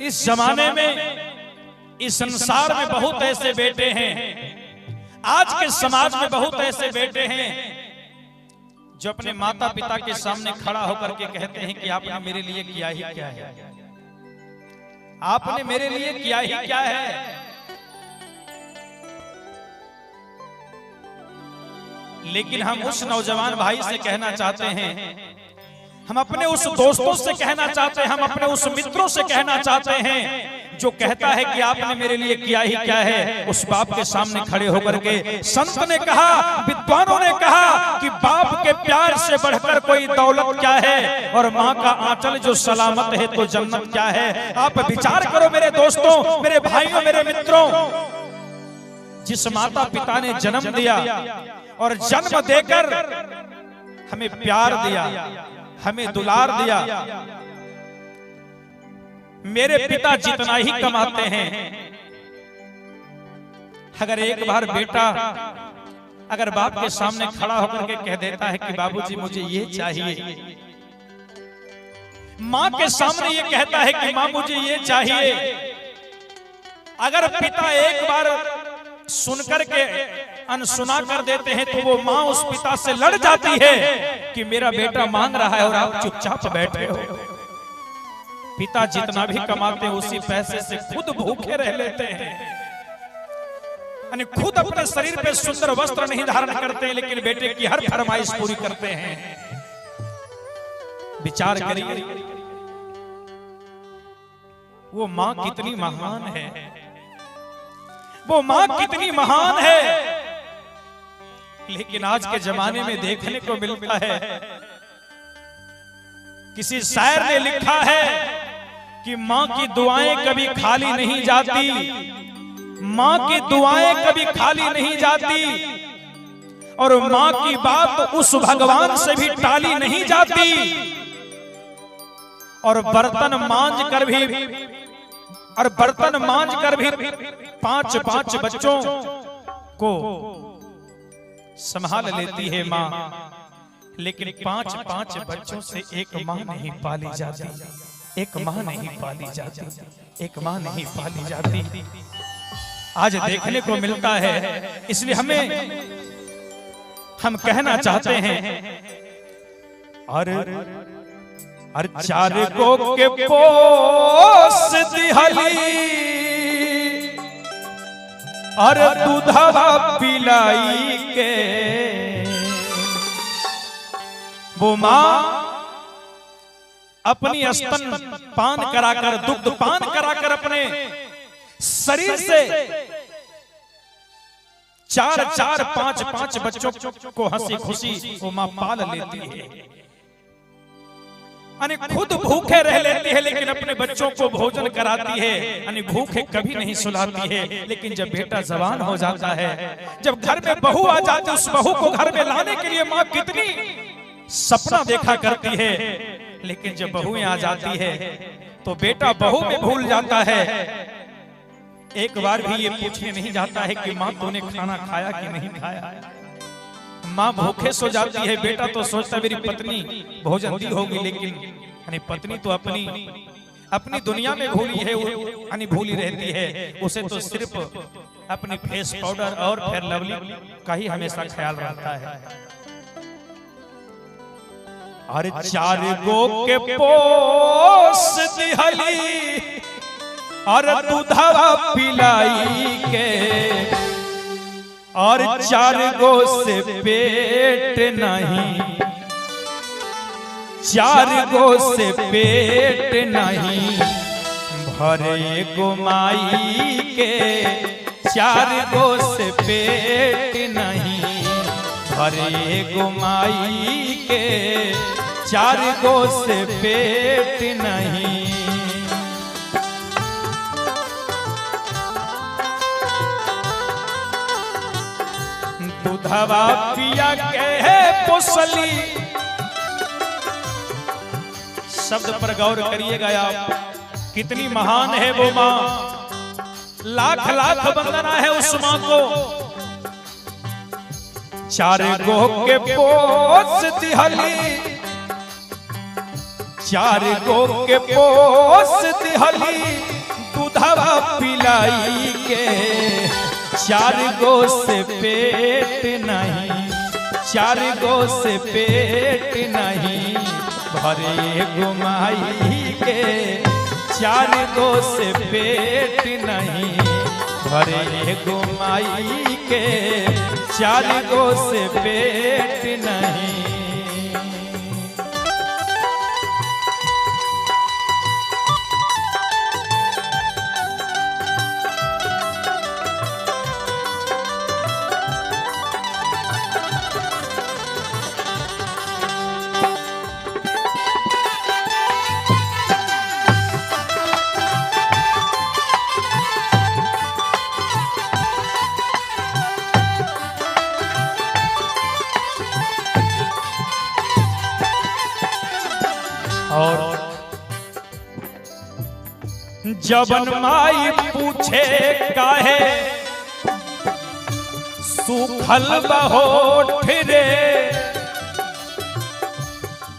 इस जमाने में, इस संसार में बहुत ऐसे बेटे हैं, आज के समाज में बहुत ऐसे बेटे हैं जो अपने माता पिता के सामने खड़ा होकर के कहते हैं कि आपने मेरे लिए किया ही क्या है, आपने मेरे लिए किया ही क्या है। लेकिन हम उस नौजवान भाई से कहना चाहते हैं, हम अपने उस दोस्तों से कहना चाहते हैं, हम अपने उस मित्रों से कहना चाहते हैं जो कहता है कि आपने मेरे लिए किया ही क्या है। उस बाप के सामने खड़े होकर के संत ने कहा, विद्वानों ने कहा कि बाप के प्यार से बढ़कर कोई दौलत क्या है, और माँ का आंचल जो सलामत है तो जन्नत क्या है। आप विचार करो मेरे दोस्तों, मेरे भाइयों, मेरे मित्रों, जिस माता पिता ने जन्म दिया और जन्म देकर हमें प्यार दिया, हमें दुलार दिया, मेरे पिता जितना ही कमाते हैं, अगर एक बार बेटा अगर बाप के सामने खड़ा होकर के कह देता है कि बाबूजी मुझे ये चाहिए, माँ के सामने ये कहता है कि माँ मुझे ये चाहिए, अगर पिता एक बार सुनकर के अनसुना कर देते हैं तो वो माँ उस पिता से लड़ जाती है कि मेरा बेटा मांग रहा है और आप चुपचाप बैठे हो। पिता जितना भी कमाते हैं उसी पैसे से खुद भूखे रह लेते हैं, यानी खुद अपने शरीर पे सुंदर वस्त्र नहीं धारण करते हैं, लेकिन बेटे की हर फरमाइश पूरी करते हैं। विचार करिए वो माँ कितनी महान है, वो माँ कितनी महान है। लेकिन आज के जमाने में देखने को मिलता है, किसी शायर ने लिखा है कि माँ की दुआएं कभी खाली नहीं जाती, माँ की दुआएं कभी खाली नहीं जाती, और माँ की बात उस भगवान से भी टाली नहीं जाती। और बर्तन मांज कर भी 5 बच्चों को संभाल लेती है माँ, लेकिन 5 बच्चों से एक माँ नहीं पाली जाती, एक माँ नहीं पाली जाती, एक माँ नहीं पाली जाती। आज देखने को मिलता है, इसलिए हम कहना चाहते हैं, और 4 को के पोस दिहली और दूधवा पिलाई के, वो माँ अपनी स्तन पान कराकर, दुग्ध पान कराकर अपने शरीर से 4 5 बच्चों को हंसी खुशी वो माँ पाल लेती है, यानी खुद भूखे रह लेती है, लेकिन अपने बच्चों को भोजन कराती है, यानी भूखे कभी नहीं सुलाती है। लेकिन जब बेटा जवान हो जाता है, जब घर में बहू आ जाती है, उस बहू को घर में लाने के लिए माँ कितनी सपना देखा करती है, लेकिन जब बहुएं आ जाती है तो बेटा बहू में भूल जाता है, एक बार भी ये पूछने नहीं जाता है कि माँ तूने खाना खाया कि नहीं खाया। माँ भूखे सो जाती है, बेटा तो सोचता मेरी पत्नी भोजन दी होगी, लेकिन पत्नी तो अपनी दुनिया में भूली है, यानी भूली रहती है, उसे तो सिर्फ अपनी फेस पाउडर और फेयर लवली का ही हमेशा ख्याल रहता है। और 4 गो के पोस दिहली और दूधवा पिलाई के, और 4 गो से पेट नहीं, 4 गो से पेट नहीं भरे गो माई के, 4 गो से पेट नहीं भरे गो माई के, 4 गो से पेट नहीं। दूधवा पिया के है पोसली, शब्द पर गौर करिएगा आप, कितनी महान है वो माँ, लाख लाख वंदना है उस माँ को। 4 गो के पोस दिहली, चार गो के पोस दिहली दूधवा पिलाई के, चार गो से पेट नहीं, चार गो से पेट नहीं भरे गुमाई के, चार गो से पेट नहीं भरे गुमाई के, चार गो से पेट नहीं। और जबन माई पूछे काहे सूखल बहोठ रे,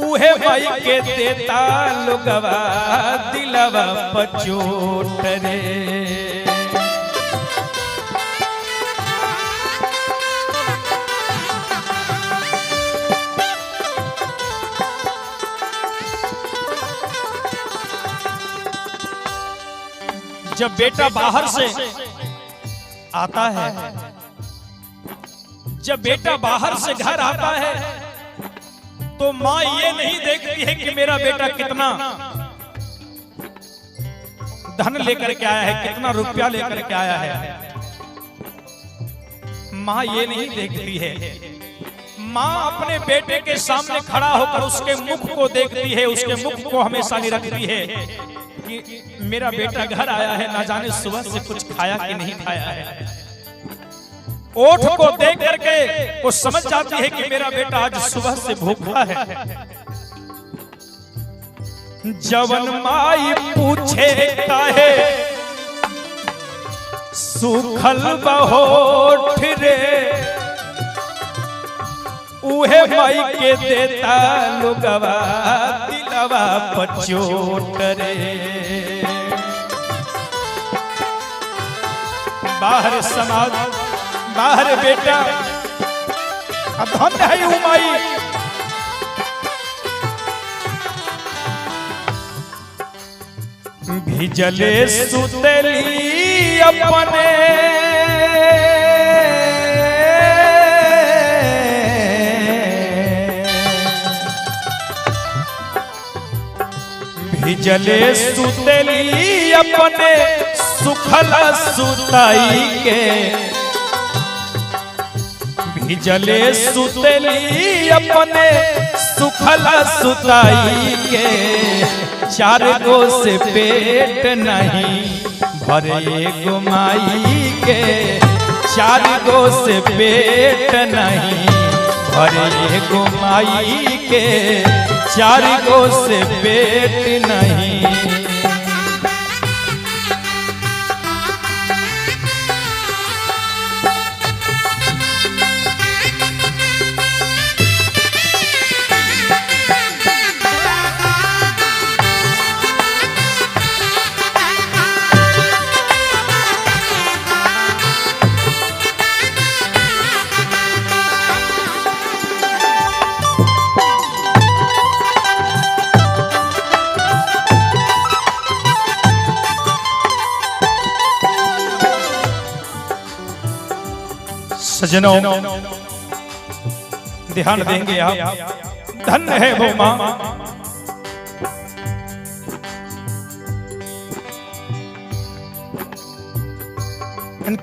उहे माई के देता लुगवा दिलवा पचोट रे। जब बेटा बाहर से आता है, जब बेटा बाहर से घर आता है तो माँ ये नहीं देखती है कि मेरा बेटा कितना धन लेकर के आया है, कितना रुपया लेकर के आया है। माँ ये नहीं देखती है। माँ अपने बेटे के सामने खड़ा होकर उसके मुख को देखती है, उसके मुख को हमेशा निरखती है कि मेरा बेटा घर आया है, ना जाने सुबह से कुछ खाया कि नहीं खाया है। ओठ को देख करके वो समझ जाती है कि मेरा बेटा आज सुबह से भूखा है। जवन माई पूछे काहे सूखल बहोठ रे, उहे माई के देता लुगवा दिलवा पचोट रे। बाहर समाज, बाहर बेटा धन्य है उमाई, भिजले सुतली अपने भिजले सुतली अपने सुखल सुताई के, भिजले सुतली अपने सुखल सुताई के, चार गो से पेट नहीं भरे गुमाई के, चार गो से पेट नहीं भरे गुमाई के, चार गो से पेट नहीं। सजनों ध्यान देंगे आप, धन्य है वो मां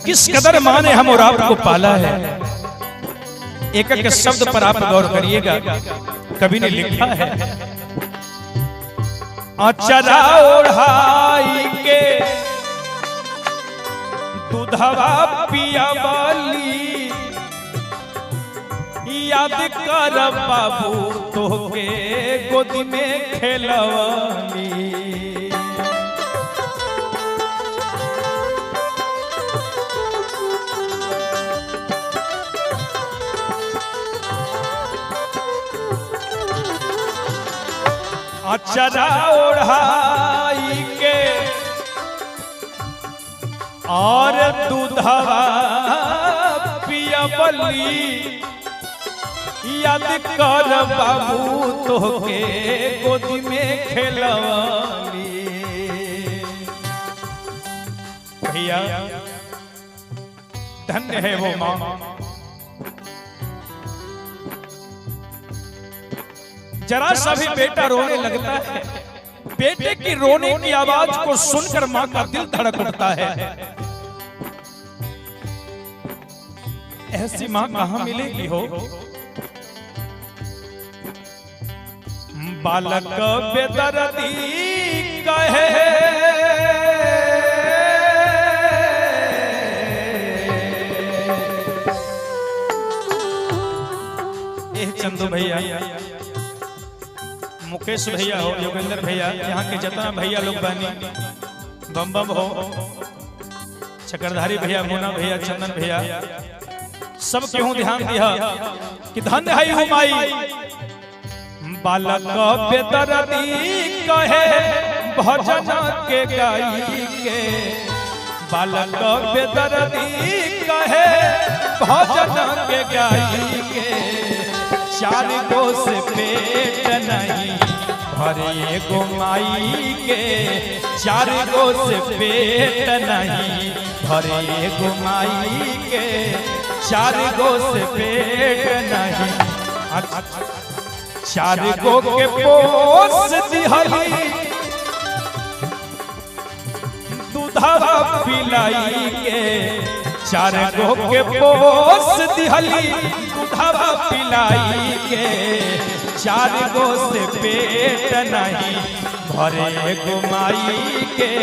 किस कदर मां ने हम और आपको पाला है। एक एक शब्द पर आप गौर करिएगा। कवि ने लिखा है, अचरा ओढ़ाई के दूधवा पिया वाली, याद कर बाबू तोहके गोदी में खेलवाली। अचरा ओढ़ाई के और दूधवा पियवली याद कर बाबू तोहके गोदी में खेलवली। भैया धन्य है वो माँ, जरा सा भी बेटा रोने लगता है, बेटे की रोने की आवाज को सुनकर मां का दिल धड़क उठता है। ऐसी मां कहां मिलेगी हो। बालक बेदर्दी कहे चंदू भैया, मुकेश भैया हो, योगेंद्र भैया, यहाँ के जितना भैया लोग बनी, बम बम हो, चक्रधारी भैया, मोना भैया, चंदन भैया, सब क्यों ध्यान दिया कि धन्य है हो माई। बालक बेदर्दी कहे भजन के गाई के, बालक बेदर्दी कहे भजन के गाई के, चार गो से पेट नहीं भरे गो माई के, चार गो से पेट नहीं भरे गो माई के, चार गो से पेट नहीं। चार गो के पोस दिहली दूधवा पिलाई के, चार गो के पोस दिहली दूधवा पिलाई के, चार गो से पेट नहीं भरे गो माई के,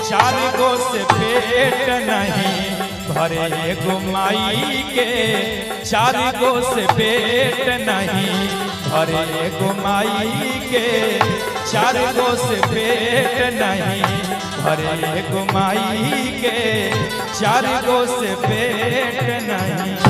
चार गो से पेट नहीं भरे गो माई के, चार गो से पेट नहीं भरे गो माई के, चार गो से पेट नहीं भरे गो माई के, चार गो से पेट नहीं।